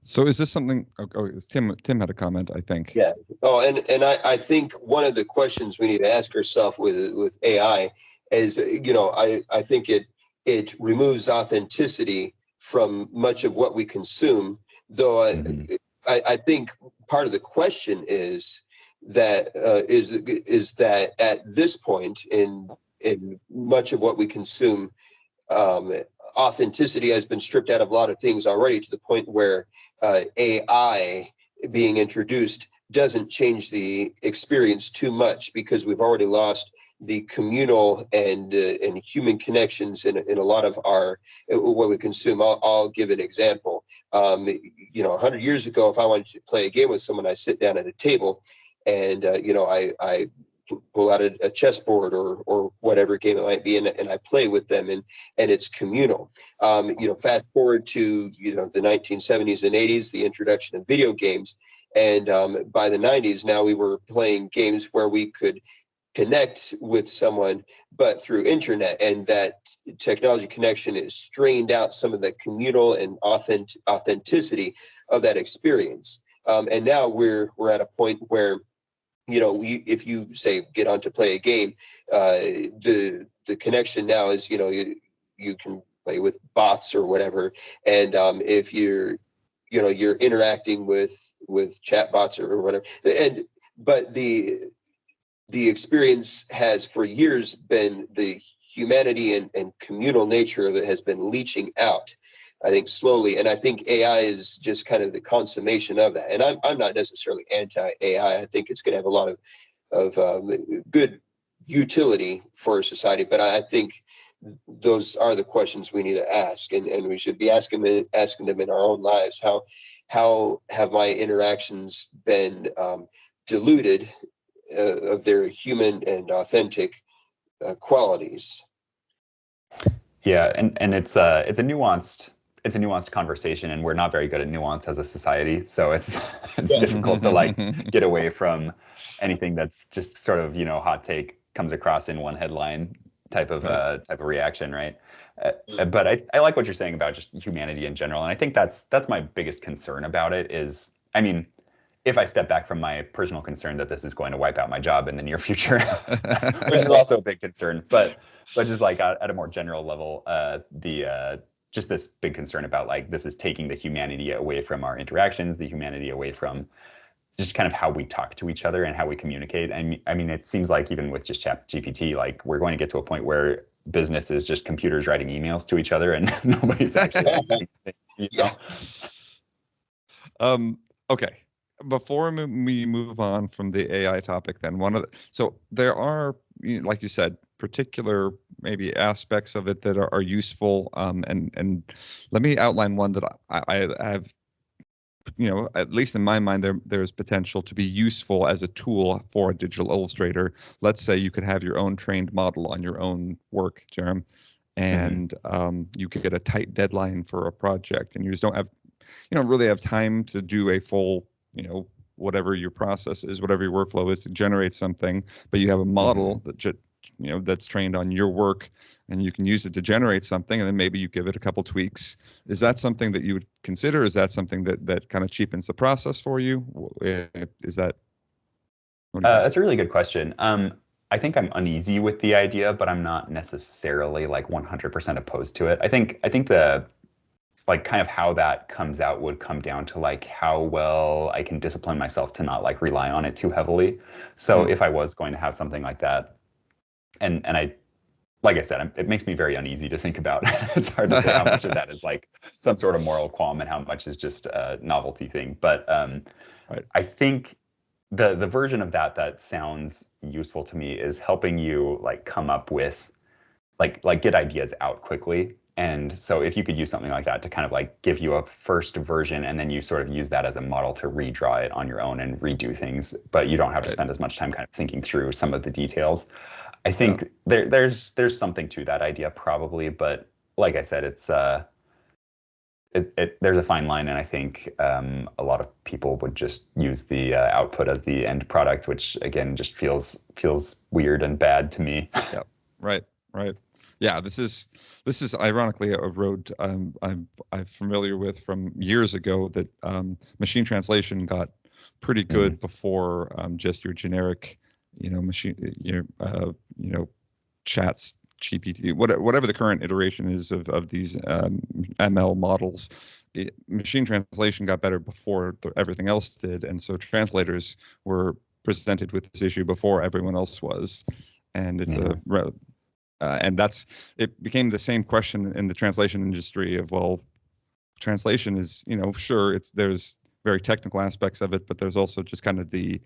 So is this something? Oh, Tim had a comment, I think. Yeah. Oh, and I think one of the questions we need to ask ourselves with AI is, I think it removes authenticity from much of what we consume. Though I think part of the question is that is that at this point in much of what we consume, authenticity has been stripped out of a lot of things already, to the point where AI being introduced doesn't change the experience too much, because we've already lost the communal and human connections in a lot of our what we consume. I'll give an example. 100 years ago, if I wanted to play a game with someone, I sit down at a table and I pull out a chessboard or whatever game it might be, and I play with them, and it's communal. Fast forward to the 1970s and 80s, the introduction of video games, and by the 90s, now we were playing games where we could connect with someone but through internet, and that technology connection is strained out some of the communal and authenticity of that experience. And now we're at a point where if you say get on to play a game, the connection now is you can play with bots or whatever, and if you're interacting with chat bots or whatever, but the experience has for years been the humanity and communal nature of it has been leaching out, I think, slowly. And I think AI is just kind of the consummation of that. And I'm not necessarily anti-AI. I think it's going to have a lot of good utility for society. But I think those are the questions we need to ask, and we should be asking them in our own lives. How have my interactions been diluted of their human and authentic qualities? Yeah, and it's a nuanced it's a nuanced conversation, and we're not very good at nuance as a society. So it's difficult to like get away from anything that's just sort of, hot take comes across in one headline type of reaction, right? But I like what you're saying about just humanity in general, and I think that's my biggest concern about it is, I mean, if I step back from my personal concern that this is going to wipe out my job in the near future, which is also a big concern, but just like at a more general level, just this big concern about like this is taking the humanity away from our interactions, the humanity away from just kind of how we talk to each other and how we communicate. I mean, it seems like even with just ChatGPT, like we're going to get to a point where business is just computers writing emails to each other and nobody's actually. Okay. Before we move on from the AI topic, then so there are, like you said, particular maybe aspects of it that are useful. And let me outline one that I have, at least in my mind, there's potential to be useful as a tool for a digital illustrator. Let's say you could have your own trained model on your own work, Jarom, and you could get a tight deadline for a project, and you just don't have, really have time to do a full, whatever your process is, whatever your workflow is to generate something, but you have a model that that's trained on your work, and you can use it to generate something, and then maybe you give it a couple tweaks. Is that something that you would consider? Is that something that kind of cheapens the process for you? Is that? That's a really good question. I think I'm uneasy with the idea, but I'm not necessarily like 100% opposed to it. I think the like kind of how that comes out would come down to like how well I can discipline myself to not like rely on it too heavily. So if I was going to have something like that, and I, like I said, it makes me very uneasy to think about. It's hard to say how much of that is like some sort of moral qualm and how much is just a novelty thing. But I think the version of that sounds useful to me is helping you like come up with like get ideas out quickly. And so if you could use something like that to kind of like give you a first version, and then you sort of use that as a model to redraw it on your own and redo things, but you don't have to spend as much time kind of thinking through some of the details. I think there's something to that idea probably, but like I said, it's there's a fine line, and I think a lot of people would just use the output as the end product, which again just feels weird and bad to me. Yeah, right. Yeah, this is ironically a road I'm familiar with from years ago, that machine translation got pretty good before just your generic, machine, chats, GPT, whatever the current iteration is of these ML models. Machine translation got better before everything else did, and so translators were presented with this issue before everyone else was, and it's and it became the same question in the translation industry of, well, translation is, sure, there's very technical aspects of it, but there's also just kind of the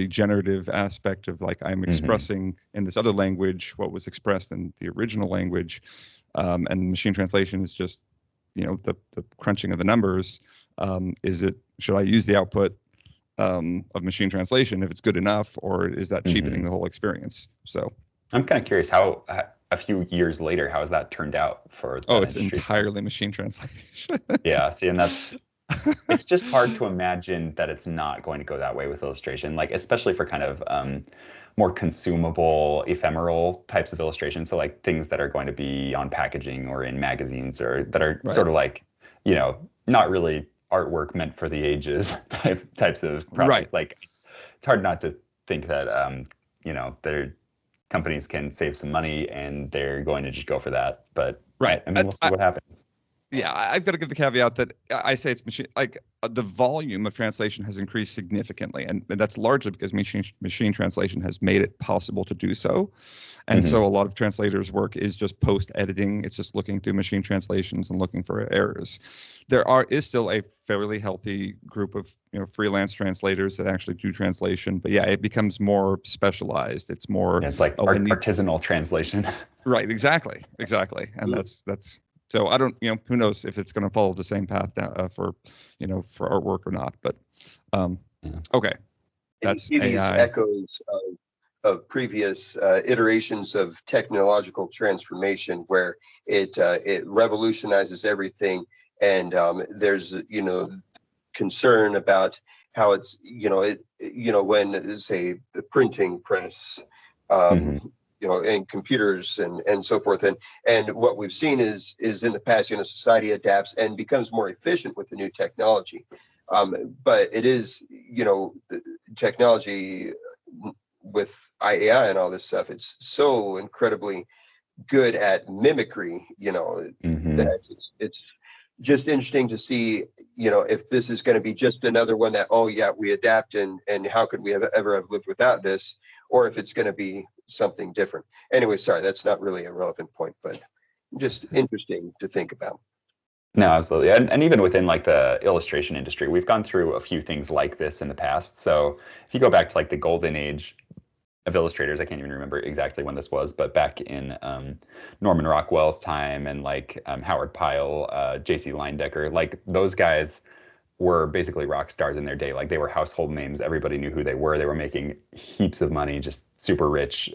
generative aspect of like, I'm expressing in this other language what was expressed in the original language, and machine translation is just, the crunching of the numbers. Should I use the output of machine translation if it's good enough, or is that cheapening the whole experience? So I'm kind of curious how a few years later, how has that turned out for that it's industry? entirely machine translation. Yeah, see, and it's just hard to imagine that it's not going to go that way with illustration, like especially for kind of more consumable, ephemeral types of illustration. So like things that are going to be on packaging or in magazines, or that are sort of like, not really artwork meant for the ages types of products. Right. Like it's hard not to think that, they're companies can save some money and they're going to just go for that. But I mean, we'll see what happens. Yeah, I've got to give the caveat that I say it's machine, like the volume of translation has increased significantly, and that's largely because machine translation has made it possible to do so. And so a lot of translators' work is just post-editing. It's just looking through machine translations and looking for errors. There is still a fairly healthy group of freelance translators that actually do translation, but yeah, it becomes more specialized. It's more it's like artisanal translation. Right, exactly, and that's. So I don't, who knows if it's going to follow the same path for artwork or not. But okay, that's these AI. echoes of previous iterations of technological transformation, where it revolutionizes everything, and there's concern about how it's when, say, the printing press, and computers and so forth, and what we've seen is in the past, society adapts and becomes more efficient with the new technology, but it is the technology with AI and all this stuff, it's so incredibly good at mimicry, that it's just interesting to see, if this is going to be just another one that, oh yeah, we adapt, and how could we ever have lived without this, or if it's going to be something different. Anyway, sorry, that's not really a relevant point, but just interesting to think about. No, absolutely. And even within like the illustration industry, we've gone through a few things like this in the past. So if you go back to like the golden age of illustrators, I can't even remember exactly when this was, but back in Norman Rockwell's time, and like Howard Pyle, J.C. Leyendecker, like those guys were basically rock stars in their day. Like they were household names. Everybody knew who they were. They were making heaps of money, just super rich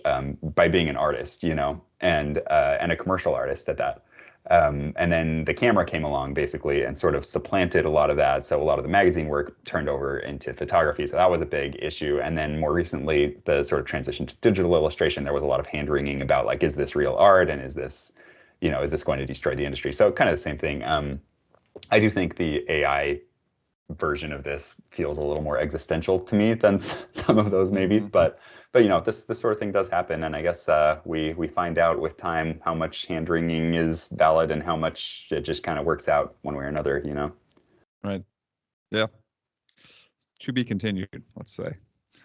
by being an artist, and a commercial artist at that. And then the camera came along basically and sort of supplanted a lot of that. So a lot of the magazine work turned over into photography. So that was a big issue. And then more recently, the sort of transition to digital illustration, there was a lot of hand wringing about like, is this real art? And is this going to destroy the industry? So kind of the same thing. I do think the AI version of this feels a little more existential to me than some of those maybe, but this sort of thing does happen, and I guess we find out with time how much hand wringing is valid and how much it just kind of works out one way or another. Right. Yeah. To be continued, let's say.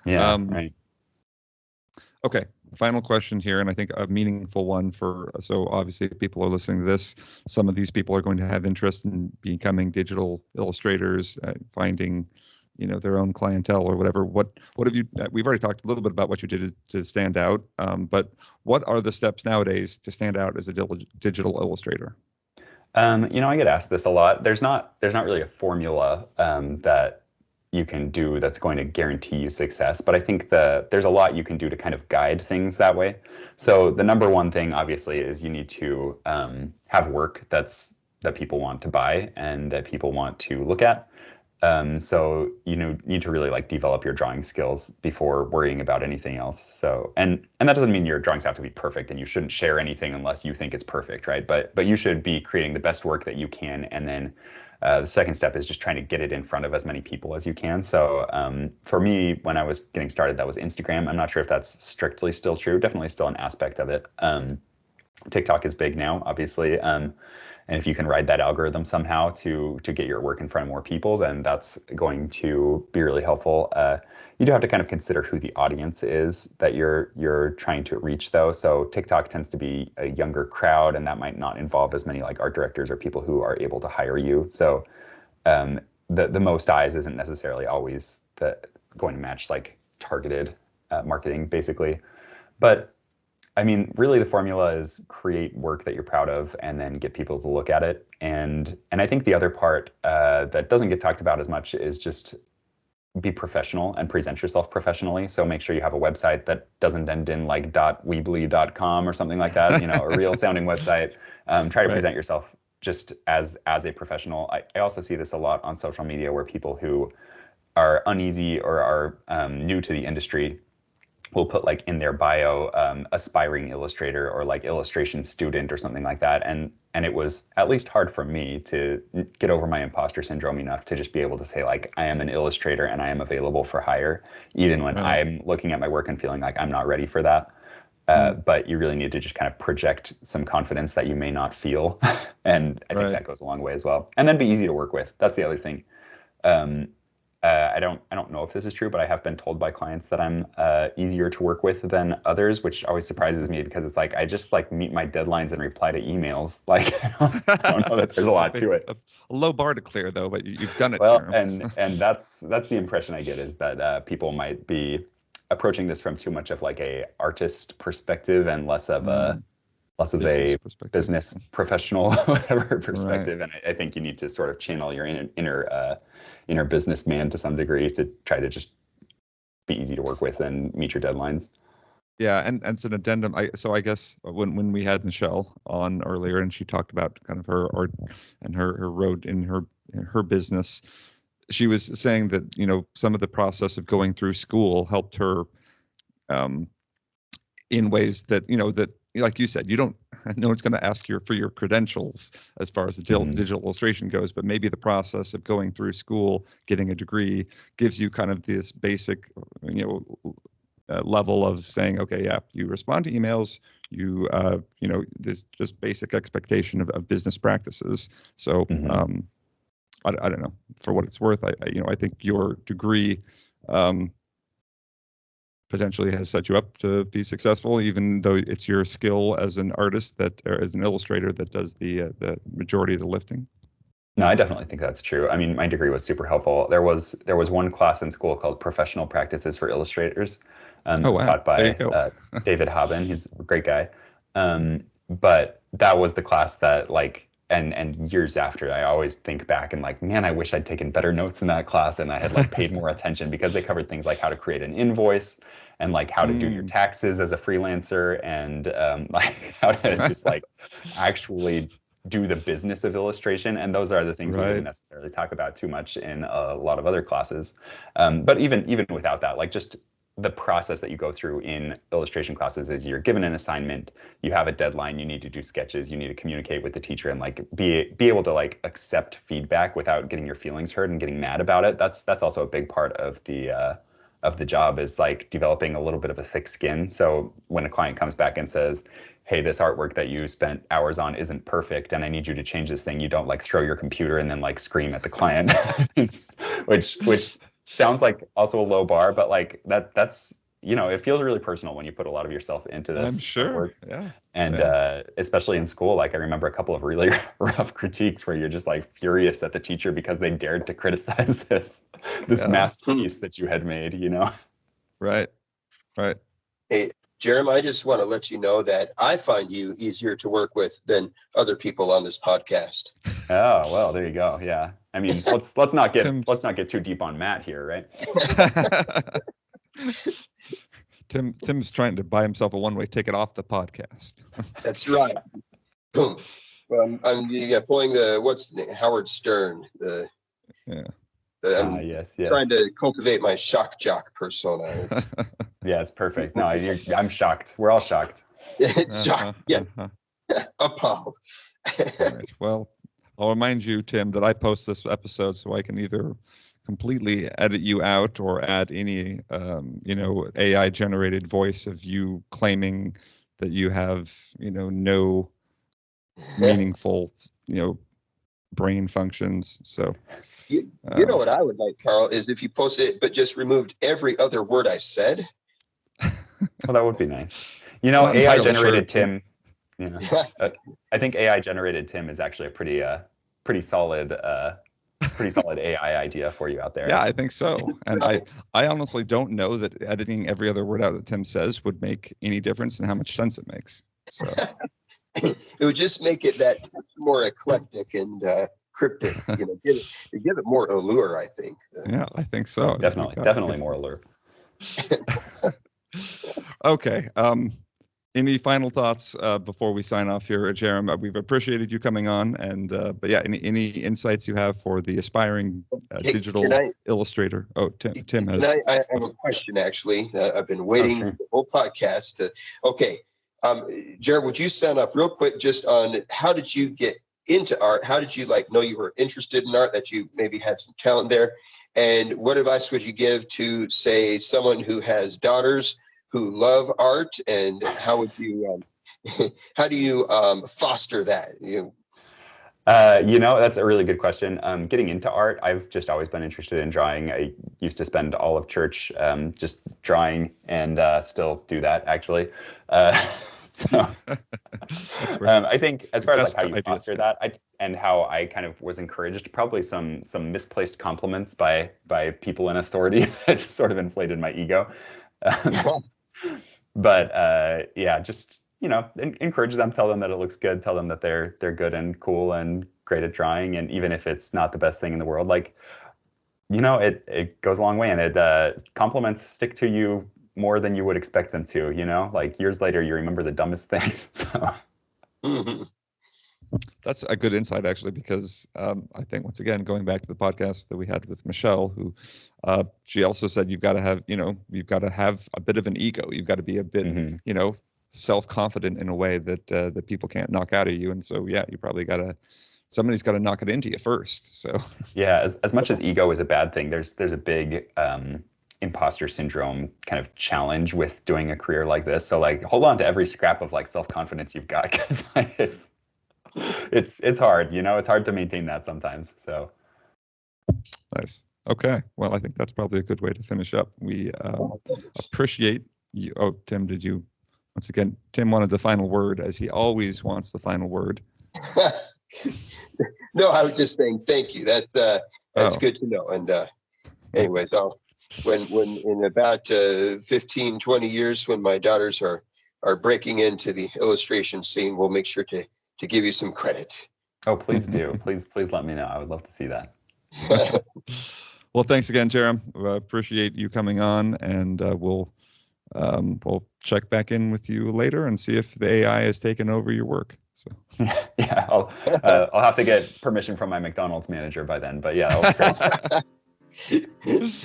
Yeah. Right. Okay, final question here, and I think a meaningful one so obviously if people are listening to this, some of these people are going to have interest in becoming digital illustrators, finding, their own clientele or whatever. What have you, we've already talked a little bit about what you did to stand out, but what are the steps nowadays to stand out as a digital illustrator? I get asked this a lot. There's not really a formula that you can do that's going to guarantee you success. But I think there's a lot you can do to kind of guide things that way. So the number one thing, obviously, is you need to have work that people want to buy and that people want to look at. So need to really like develop your drawing skills before worrying about anything else. So and that doesn't mean your drawings have to be perfect, and you shouldn't share anything unless you think it's perfect, right? But you should be creating the best work that you can, and then the second step is just trying to get it in front of as many people as you can. So for me, when I was getting started, that was Instagram. I'm not sure if that's strictly still true. Definitely still an aspect of it. TikTok is big now, obviously. And if you can ride that algorithm somehow to get your work in front of more people, then that's going to be really helpful. You do have to kind of consider who the audience is that you're trying to reach, though. So TikTok tends to be a younger crowd, and that might not involve as many like art directors or people who are able to hire you. So the most eyes isn't necessarily always going to match like targeted marketing, basically. But I mean, really the formula is create work that you're proud of and then get people to look at it. And I think the other part that doesn't get talked about as much is just be professional and present yourself professionally. So make sure you have a website that doesn't end in like .weebly.com or something like that, a real sounding website. Try to present yourself just as a professional. I also see this a lot on social media where people who are uneasy or are new to the industry will put like in their bio aspiring illustrator or like illustration student or something like that, and it was at least hard for me to get over my imposter syndrome enough to just be able to say like I am an illustrator and I am available for hire, even when I'm looking at my work and feeling like I'm not ready for that. But you really need to just kind of project some confidence that you may not feel, and I think that goes a long way as well. And then be easy to work with. That's the other thing. I don't know if this is true, but I have been told by clients that I'm easier to work with than others, which always surprises me because it's like I just like meet my deadlines and reply to emails. Like I don't know that there's a lot to it. A low bar to clear though, but you've done it. Well, and that's the impression I get, is that people might be approaching this from too much of like a artist perspective and less of a business professional, whatever perspective. And I think you need to sort of channel your inner businessman to some degree to try to just be easy to work with and meet your deadlines. Yeah, and it's an addendum. I guess when we had Michelle on earlier, and she talked about kind of her art and her road in her business, she was saying that some of the process of going through school helped her um, in ways that that, like you said, you don't no one's going to ask you for your credentials as far as the digital illustration goes, but maybe the process of going through school, getting a degree, gives you kind of this basic level of saying, okay, yeah, you respond to emails, there's just basic expectation of business practices. So I don't know, for what it's worth, I think your degree potentially has set you up to be successful, even though it's your skill as an artist or as an illustrator that does the majority of the lifting. No, I definitely think that's true. I mean, my degree was super helpful. There was one class in school called Professional Practices for Illustrators. It was taught by David Haben. He's a great guy. But that was the class that and years after, I always think back and man, I wish I'd taken better notes in that class and I had paid more attention, because they covered things like how to create an invoice and how to do your taxes as a freelancer, and how to just actually do the business of illustration. And those are the things we didn't necessarily talk about too much in a lot of other classes. But even without that, just the process that you go through in illustration classes is you're given an assignment, you have a deadline, you need to do sketches, you need to communicate with the teacher and be able to accept feedback without getting your feelings hurt and getting mad about it. That's also a big part of the job, is developing a little bit of a thick skin. So when a client comes back and says, hey, this artwork that you spent hours on isn't perfect and I need you to change this thing, you don't throw your computer and then scream at the client, which sounds like also a low bar, but that's it feels really personal when you put a lot of yourself into this. I'm sure. Work. Yeah. And especially in school, I remember a couple of really rough critiques where you're just furious at the teacher because they dared to criticize this masterpiece that you had made, Right. Hey, Jarom, I just want to let you know that I find you easier to work with than other people on this podcast. Oh, well, there you go. Yeah. I mean, let's not get too deep on Matt here, right? Tim's trying to buy himself a one-way ticket off the podcast. That's right. Well, I'm pulling what's the name? Howard Stern. I'm yes. trying to cultivate my shock jock persona. Yeah, it's perfect. No, I'm shocked. We're all shocked. Appalled. All right. Well, I'll remind you, Tim, that I post this episode so I can either completely edit you out or add any, AI generated voice of you claiming that you have, no meaningful, brain functions. So, you know what I would like, Carl, is if you post it, but just removed every other word I said. Well, that would be nice. AI generated Tim. I think AI generated Tim is actually a pretty solid AI idea for you out there. Yeah, I think so. And I honestly don't know that editing every other word out that Tim says would make any difference in how much sense it makes. So it would just make it that more eclectic and cryptic. Give it more allure, I think. Yeah, I think so. Definitely more allure. Okay. Any final thoughts before we sign off here, Jarom? We've appreciated you coming on, and but yeah, any insights you have for the aspiring digital illustrator? Oh, Tim has. I have a question, actually. I've been waiting the whole podcast to. Okay, Jarom, would you sign off real quick just on how did you get into art? How did you know you were interested in art, that you maybe had some talent there? And what advice would you give to, say, someone who has daughters who love art, and how would you how do you foster that? That's a really good question. Getting into art, I've just always been interested in drawing. I used to spend all of church just drawing, and still do that, actually. So I think as far as how you foster that, and how I kind of was encouraged, probably some misplaced compliments by people in authority that just sort of inflated my ego. But just encourage them, tell them that it looks good, tell them that they're good and cool and great at drawing, and even if it's not the best thing in the world, it goes a long way, and it compliments stick to you more than you would expect them to, you know, like years later, you remember the dumbest things. So Mhm. That's a good insight, actually, because I think, once again, going back to the podcast that we had with Michelle, who she also said you've got to have, you've got to have a bit of an ego. You've got to be a bit, mhm. Self-confident in a way that that people can't knock out of you. And so, yeah, you probably somebody's got to knock it into you first. So Yeah, as much as ego is a bad thing, there's a big imposter syndrome kind of challenge with doing a career like this. So like hold on to every scrap of like self-confidence you've got, because like, it's hard, it's hard to maintain that sometimes. So nice. Okay. Well, I think that's probably a good way to finish up. We appreciate you. Oh, Tim, once again, Tim wanted the final word, as he always wants the final word. No, I was just saying thank you. That's Oh. good to know. And anyways, when in about 15, 20 years, when my daughters are breaking into the illustration scene, we'll make sure to give you some credit. Oh, please do. Please let me know. I would love to see that. Well, thanks again, Jarom. Appreciate you coming on, and we'll check back in with you later and see if the AI has taken over your work. So yeah, I'll have to get permission from my McDonald's manager by then. But yeah, that was great.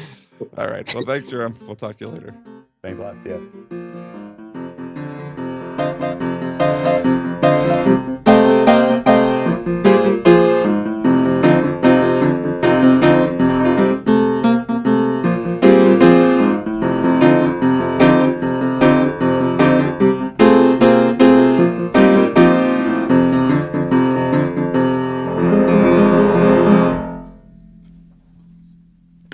All right. Well, thanks, Jarom. We'll talk to you later. Thanks a lot. See ya.